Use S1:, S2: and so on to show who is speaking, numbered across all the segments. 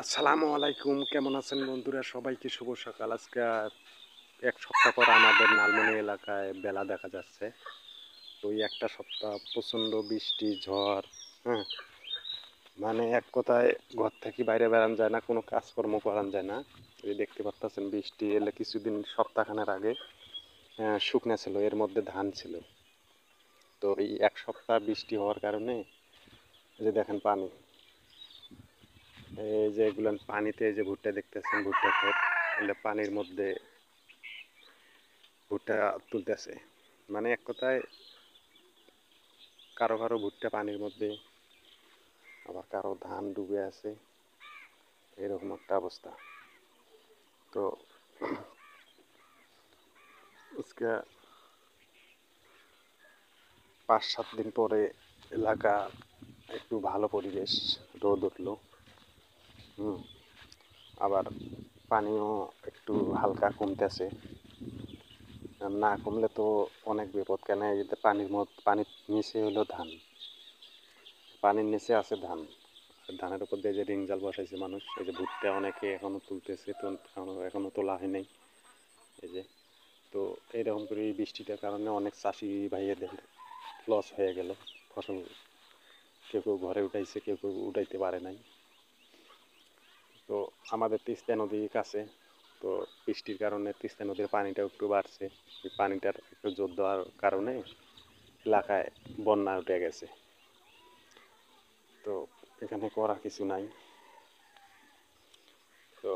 S1: আসসালামু আলাইকুম, কেমন আছেন বন্ধুরা? সবাইকে শুভ সকাল। আজকে এক সপ্তাহ পর আমাদের লালমনি এলাকায় বেলা দেখা যাচ্ছে। তো এই একটা সপ্তাহ প্রচণ্ড বৃষ্টি, ঝড়, হ্যাঁ, মানে এক কথায় ঘর থেকে বাইরে বেরানো যায় না, কোনো কাজকর্ম করান যায় না। এই দেখতে পাচ্ছেন বৃষ্টি এলে কিছুদিন সপ্তাহখানেক আগে শুকনা ছিল, এর মধ্যে ধান ছিল। তো এই এক সপ্তাহ বৃষ্টি হওয়ার কারণে এই যে দেখেন পানি, এই যে এগুলো পানিতে, এই যে ভুট্টা দেখতেছেন, ভুট্টা ক্ষেত, এগুলো পানির মধ্যে ভুট্টা তুলতেছে। মানে এক কথায় কারো কারো ভুট্টা পানির মধ্যে, আবার কারো ধান ডুবে আছে, এরকম একটা অবস্থা। তো আজকে 5-7 দিন পরে এলাকা একটু ভালো পরিবেশ, রোদ উঠলো, আবার পানিও একটু হালকা কমতেছে। না কমলে তো অনেক বিপদ, কেন এই যে পানির নিচে হলো ধান, পানির নিচে আছে ধান, ধানের উপর দিয়ে যে রিং জাল বসাইছে মানুষ, এই যে ভুট্টা অনেকে এখনো তুলতেছে, তো এখনো তোলা হয় নাই। এই যে, তো এইরকম করে এই বৃষ্টিটার কারণে অনেক চাষি ভাইয়েদের লস হয়ে গেল। ফসল কেউ কেউ ঘরে উঠাইছে, কেউ কেউ উঠাইতে পারে নাই। তো আমাদের তিস্তা নদীর কাছে, তো বৃষ্টির কারণে তিস্তা নদীর পানিটাও একটু বাড়ছে। এই পানিটার একটু জোর দেওয়ার কারণে এলাকায় বন্যা উঠে গেছে। তো এখানে করার কিছু নাই। তো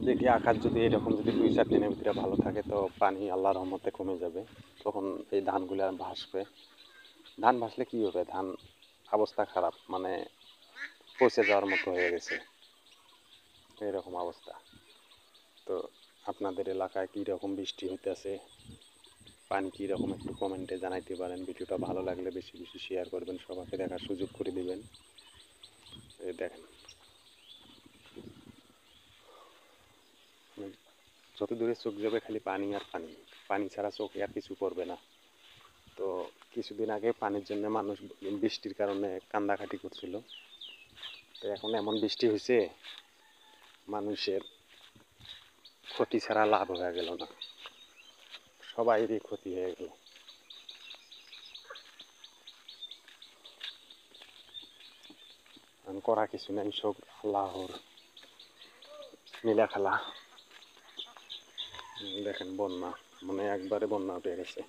S1: দেখি আকাশ যদি এরকম যদি 2-4 দিনের ভিতরে ভালো থাকে, তো পানি আল্লাহর রহমতে কমে যাবে। তখন এই ধানগুলো ভাসবে। ধান ভাসলে কি হবে? ধান অবস্থা খারাপ, মানে পচে যাওয়ার মতো হয়ে গেছে, এরকম অবস্থা। তো আপনাদের এলাকায় কী রকম বৃষ্টি হইতেছে, পানি কী রকম, একটু কমেন্টে জানাইতে পারেন। ভিডিওটা ভালো লাগলে বেশি বেশি শেয়ার করবেন, সবাইকে দেখার সুযোগ করে দিবেন। এই দেখেন, যত দূরে চোখ যাবে খালি পানি আর পানি, পানি ছাড়া চোখে আর কিছু করবে না। তো কিছুদিন আগে পানির জন্য মানুষ বৃষ্টির কারণে কান্দাকাটি করছিল। তো এখন এমন বৃষ্টি হয়েছে, মানুষের ক্ষতি ছাড়া লাভ হয়ে গেল না, সবাইরই ক্ষতি হয়ে গেল। করা কিছু নেই, সব আল্লাহর নীলা খেলা। দেখেন বন্যা, মানে একবারে বন্যা উঠে গেছে।